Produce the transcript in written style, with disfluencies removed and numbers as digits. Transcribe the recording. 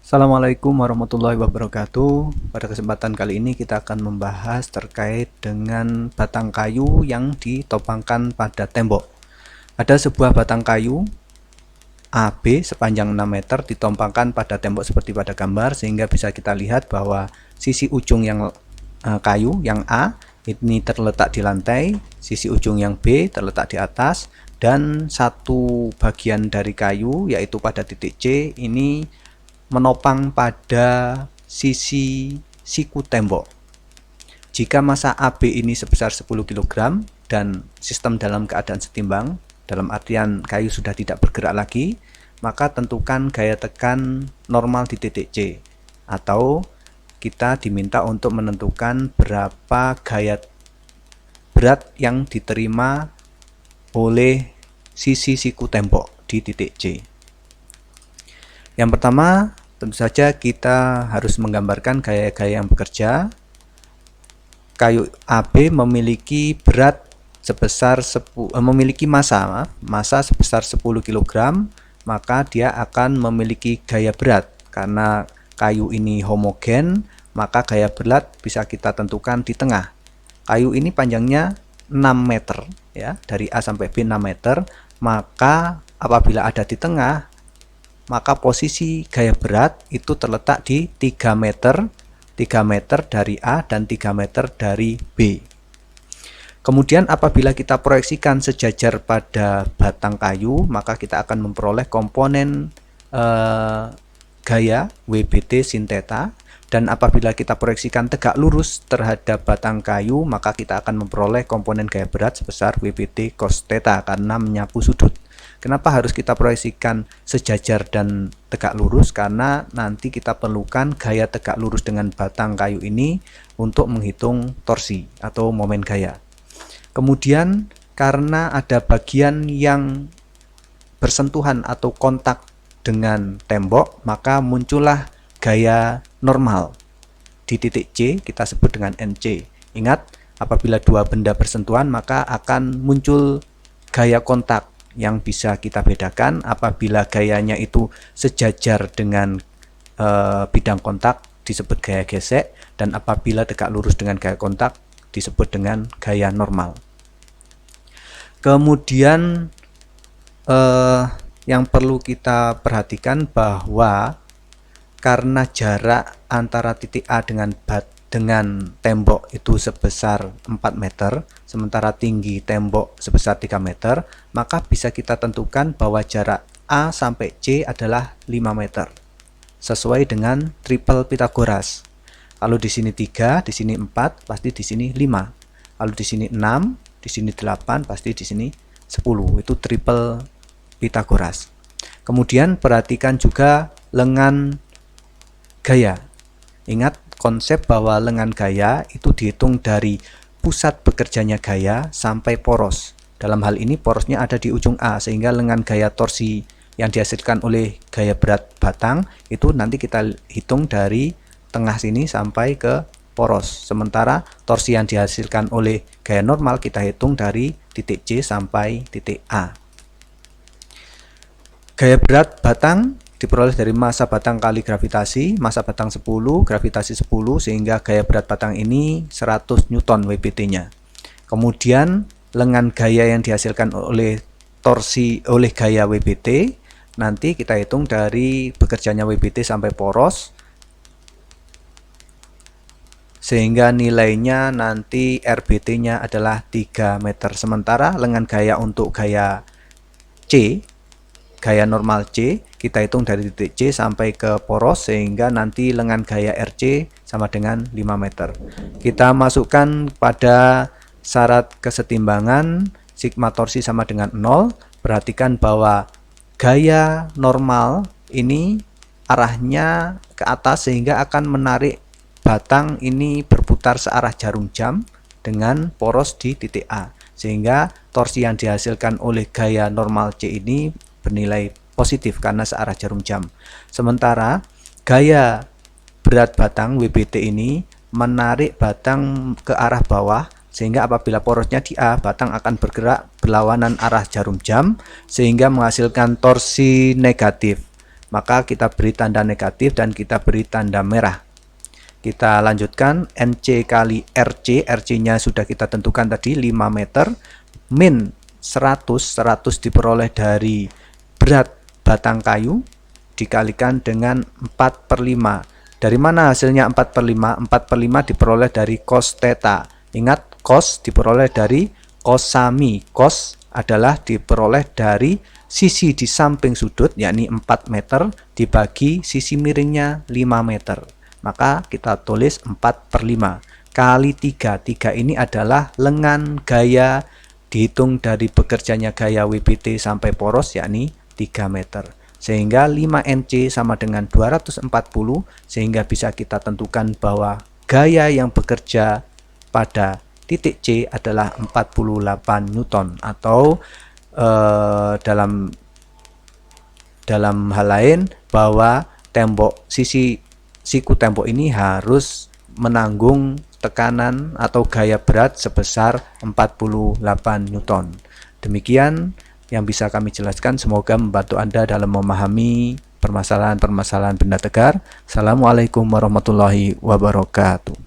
Assalamualaikum warahmatullahi wabarakatuh. Pada kesempatan kali ini kita akan membahas terkait dengan batang kayu yang ditopangkan pada tembok. Ada sebuah batang kayu AB sepanjang 6 meter ditompangkan pada tembok seperti pada gambar, sehingga bisa kita lihat bahwa sisi ujung yang kayu yang A ini terletak di lantai, sisi ujung yang B terletak di atas, dan satu bagian dari kayu yaitu pada titik C ini menopang pada sisi siku tembok. Jika massa AB ini sebesar 10 kg dan sistem dalam keadaan setimbang, dalam artian kayu sudah tidak bergerak lagi, maka tentukan gaya tekan normal di titik C, atau kita diminta untuk menentukan berapa gaya berat yang diterima oleh sisi siku tembok di titik C. Yang pertama, tentu saja kita harus menggambarkan gaya-gaya yang bekerja. Kayu AB memiliki berat sebesar memiliki massa sebesar 10 kg, maka dia akan memiliki gaya berat. Karena kayu ini homogen, maka gaya berat bisa kita tentukan di tengah. Kayu ini panjangnya 6 meter ya, dari A sampai B 6 meter, maka apabila ada di tengah, maka posisi gaya berat itu terletak di 3 meter dari A dan 3 meter dari B. Kemudian apabila kita proyeksikan sejajar pada batang kayu, maka kita akan memperoleh komponen gaya WBT sin theta, dan apabila kita proyeksikan tegak lurus terhadap batang kayu, maka kita akan memperoleh komponen gaya berat sebesar WBT cos theta karena menyapu sudut. Kenapa harus kita proyeksikan sejajar dan tegak lurus? Karena nanti kita perlukan gaya tegak lurus dengan batang kayu ini untuk menghitung torsi atau momen gaya. Kemudian karena ada bagian yang bersentuhan atau kontak dengan tembok, maka muncullah gaya normal di titik C, kita sebut dengan NC. Ingat, apabila dua benda bersentuhan, maka akan muncul gaya kontak yang bisa kita bedakan apabila gayanya itu sejajar dengan bidang kontak disebut gaya gesek, dan apabila tegak lurus dengan gaya kontak disebut dengan gaya normal. Kemudian yang perlu kita perhatikan bahwa karena jarak antara titik A dengan tembok itu sebesar 4 meter, sementara tinggi tembok sebesar 3 meter, maka bisa kita tentukan bahwa jarak A sampai C adalah 5 meter. Sesuai dengan triple Pythagoras. Kalau di sini 3, di sini 4, pasti di sini 5. Kalau di sini 6, di sini 8, pasti di sini 10. Itu triple Pythagoras. Kemudian perhatikan juga lengan gaya. Ingat konsep bahwa lengan gaya itu dihitung dari pusat bekerjanya gaya sampai poros. Dalam hal ini porosnya ada di ujung A, sehingga lengan gaya torsi yang dihasilkan oleh gaya berat batang itu nanti kita hitung dari tengah sini sampai ke poros. Sementara torsi yang dihasilkan oleh gaya normal kita hitung dari titik C sampai titik A. Gaya berat batang diperoleh dari massa batang kali gravitasi, massa batang 10, gravitasi 10, sehingga gaya berat batang ini 100 Newton WBT-nya. Kemudian lengan gaya yang dihasilkan oleh torsi oleh gaya WBT, nanti kita hitung dari bekerjanya WBT sampai poros, sehingga nilainya nanti RBT-nya adalah 3 meter. Sementara lengan gaya untuk gaya C, gaya normal C, kita hitung dari titik C sampai ke poros, sehingga nanti lengan gaya RC sama dengan 5 meter. Kita masukkan pada syarat kesetimbangan sigma torsi sama dengan 0. Perhatikan bahwa gaya normal ini arahnya ke atas, sehingga akan menarik batang ini berputar searah jarum jam dengan poros di titik A, sehingga torsi yang dihasilkan oleh gaya normal C ini bernilai positif karena searah jarum jam. Sementara gaya berat batang WBT ini menarik batang ke arah bawah, sehingga apabila porosnya di A, batang akan bergerak berlawanan arah jarum jam, sehingga menghasilkan torsi negatif. maka kita beri tanda negatif dan kita beri tanda merah. Kita lanjutkan, NC kali RC, RC-nya sudah kita tentukan tadi 5 meter, min 100 diperoleh dari berat batang kayu, dikalikan dengan 4/5. Dari mana hasilnya 4/5? 4/5 diperoleh dari cos theta. Ingat, cos diperoleh dari cosami. Cos adalah diperoleh dari sisi di samping sudut, yakni 4 meter, dibagi sisi miringnya 5 meter. Maka kita tulis 4/5 kali 3. 3 ini adalah lengan gaya dihitung dari bekerjanya gaya WBT sampai poros, yakni 3 meter. Sehingga 5 NC sama dengan 240, sehingga bisa kita tentukan bahwa gaya yang bekerja pada titik C adalah 48 Newton, atau dalam hal lain bahwa siku tembok ini harus menanggung tekanan atau gaya berat sebesar 48 Newton. Demikian yang bisa kami jelaskan, semoga membantu Anda dalam memahami permasalahan-permasalahan benda tegar. Assalamualaikum warahmatullahi wabarakatuh.